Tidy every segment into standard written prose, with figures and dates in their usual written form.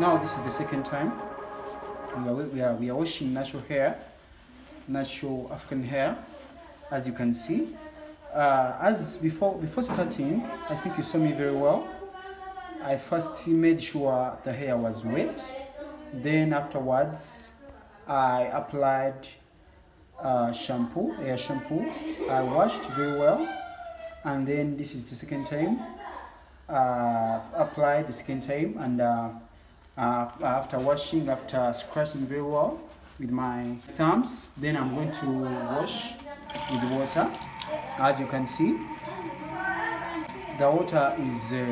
Now this is the second time we are washing natural hair, natural African hair, as you can see. As before starting, I think you saw me very well. I first made sure the hair was wet. Then afterwards, I applied hair shampoo. I washed very well, and then this is the second time. Applied the second time, and after washing, after scratching very well with my thumbs, then I'm going to wash with water. As you can see, the water is a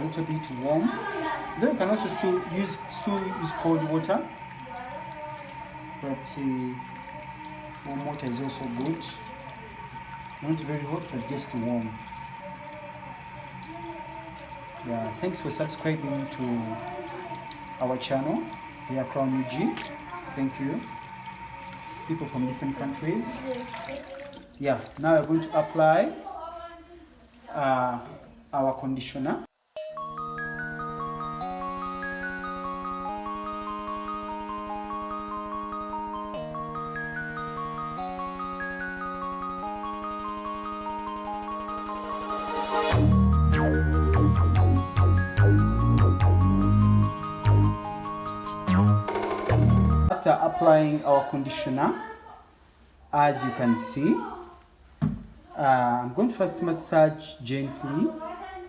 little bit warm. Then you can also still use cold water, but warm water is also good. Not very hot, but just warm. Yeah, thanks for subscribing to our channel, Hair Crown UG. Thank you. People from different countries. Yeah, now we're going to apply our conditioner. After applying our conditioner, as you can see, I'm going to first massage gently,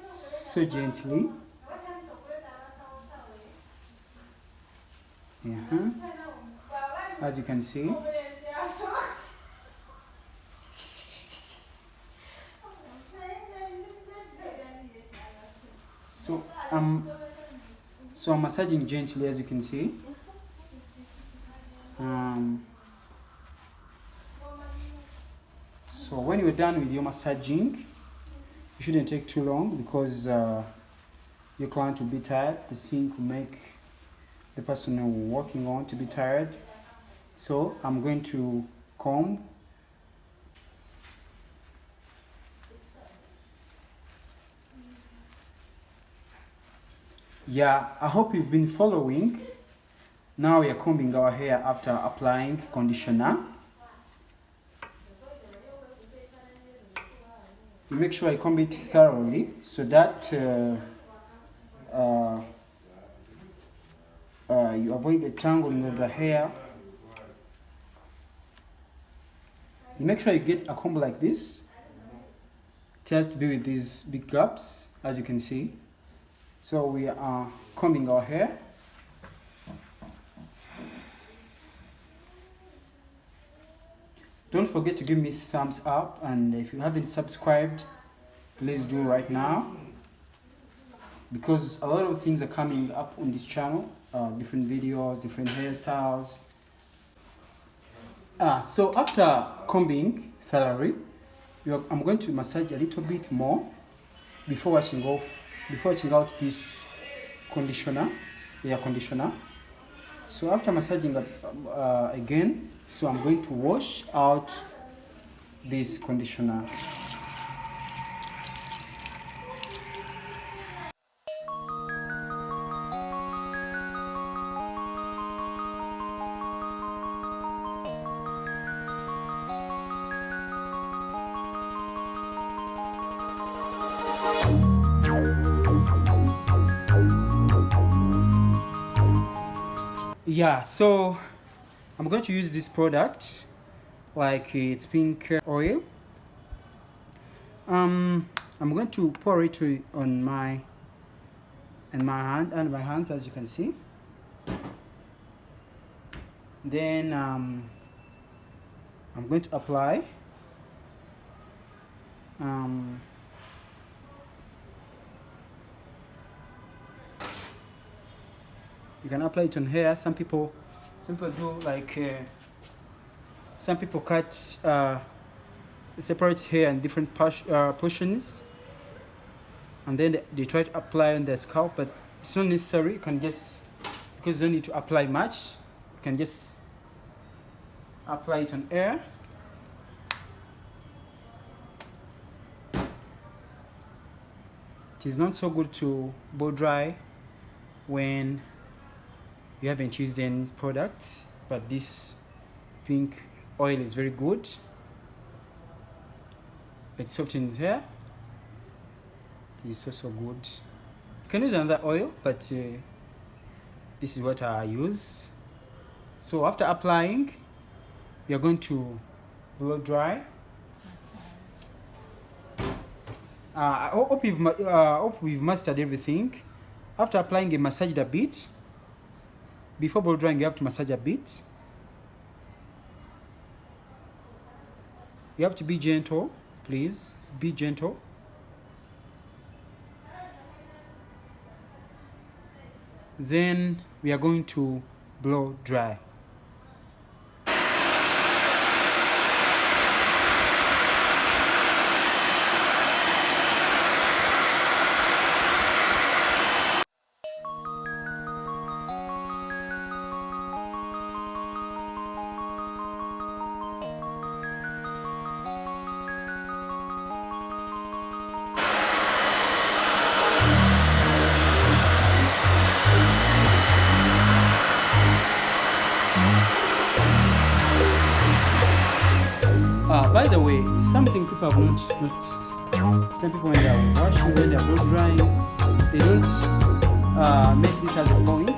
so gently. As you can see. So I'm massaging gently, as you can see. So when you're done with your massaging, you shouldn't take too long because your client will be tired. The sink will make the person you're working on to be tired. So I'm going to comb. Yeah, I hope you've been following. Now we are combing our hair after applying conditioner. You make sure I comb it thoroughly so that you avoid the tangling of the hair. You make sure you get a comb like this. It has to be with these big gaps, as you can see. So we are combing our hair. Don't forget to give me thumbs up, and if you haven't subscribed, please do right now, because a lot of things are coming up on this channel, different videos, different hairstyles. So after combing thoroughly, I'm going to massage a little bit more before washing out this conditioner, hair conditioner. So after massaging again, so I'm going to wash out this conditioner. Yeah, so I'm going to use this product, like it's pink oil. I'm going to pour it on my hands, as you can see. Then I'm going to apply. You can apply it on hair. Some people do like some people cut separate hair in different portions, and then they try to apply on their scalp, but it's not necessary. You can just, because you don't need to apply much, you can just apply it on hair. It is not so good to blow dry when you haven't used any product, but this pink oil is very good. It softens hair. It is also good. You can use another oil, but this is what I use. So after applying, we are going to blow dry. I hope we've mastered everything. After applying, you massage a bit. Before blow drying, you have to massage a bit. You have to be gentle, please. Be gentle. Then we are going to blow dry. By the way, something people have not noticed. Some people, when they are washing, when they are blow drying, they don't make this as a point.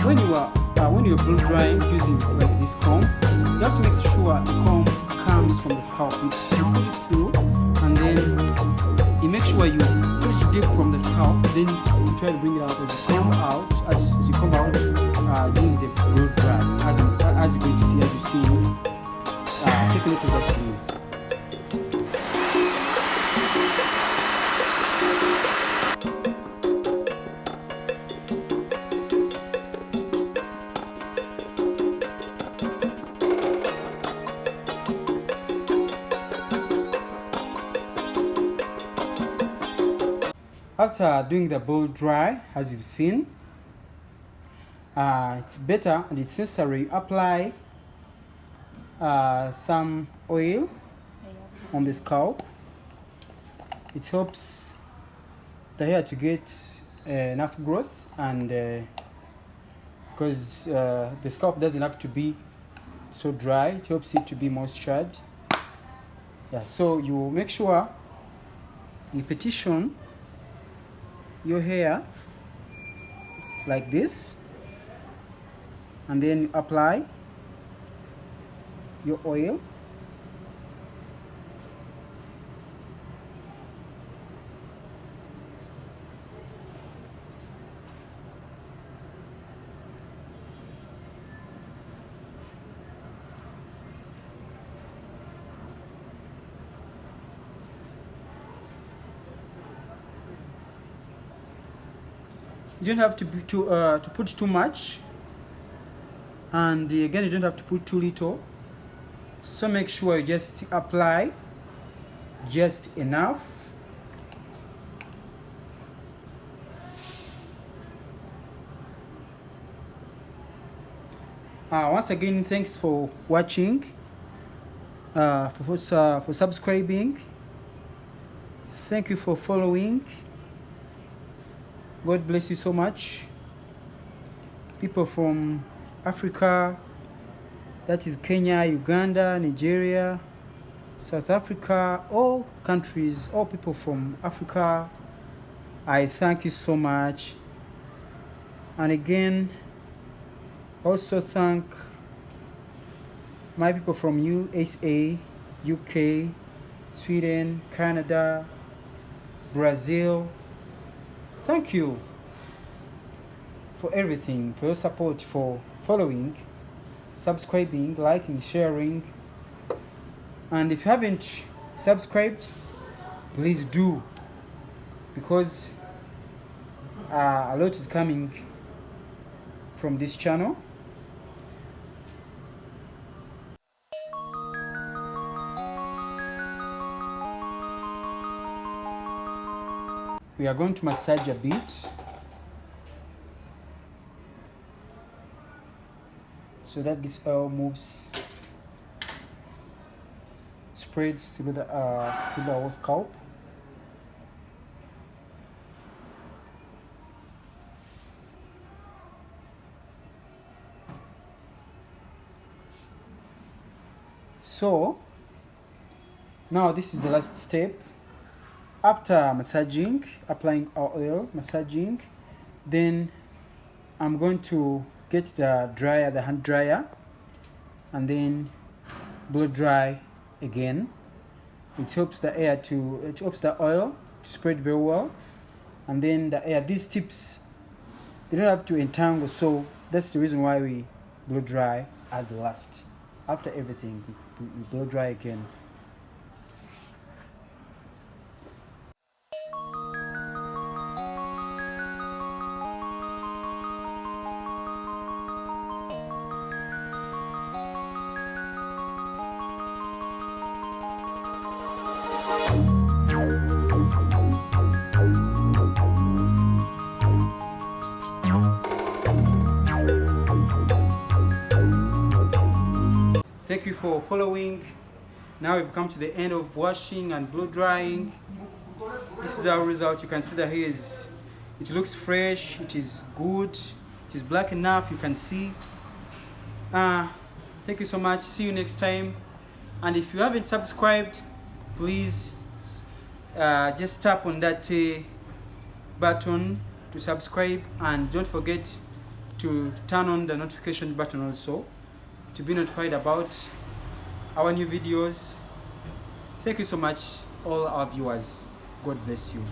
When you are blow drying using like this comb, you have to make sure the comb comes from the scalp. You put it through, and then you make sure you put it deep from the scalp. Then you try to bring it out as you comb out, as you comb out during the blow dry. As you're going to see, as you see. Take a look at that, please. After doing the blow dry, as you've seen, it's better and it's necessary apply some oil on the scalp. It helps the hair to get enough growth, and because the scalp doesn't have to be so dry, it helps it to be moistured. Yeah, so you make sure you petition your hair like this, and then you apply your oil. You don't have to put too much, and again you don't have to put too little. So make sure you just apply just enough. Once again, thanks for watching, for subscribing. Thank you for following. God bless you so much. People from Africa, that is Kenya, Uganda, Nigeria, South Africa, all countries, all people from Africa, I thank you so much. And again, also thank my people from USA, UK, Sweden, Canada, Brazil. Thank you for everything, for your support, for following, subscribing, liking, sharing. And if you haven't subscribed, please do, because a lot is coming from this channel. We are going to massage a bit so that this oil moves, spreads through the whole scalp. So now this is the last step. After massaging, applying our oil, massaging, then I'm going to get the dryer, the hand dryer, and then blow dry again. It helps the oil to spread very well, and then the air, these tips, they don't have to entangle, so that's the reason why we blow dry at the last. After everything, we blow dry again. Thank you for following. Now we've come to the end of washing and blow drying. This is our result. You can see that here is, it looks fresh, it is good, it is black enough, you can see. Thank you so much. See you next time. And if you haven't subscribed, please just tap on that button to subscribe, and don't forget to turn on the notification button also to be notified about our new videos. Thank you so much, all our viewers. God bless you.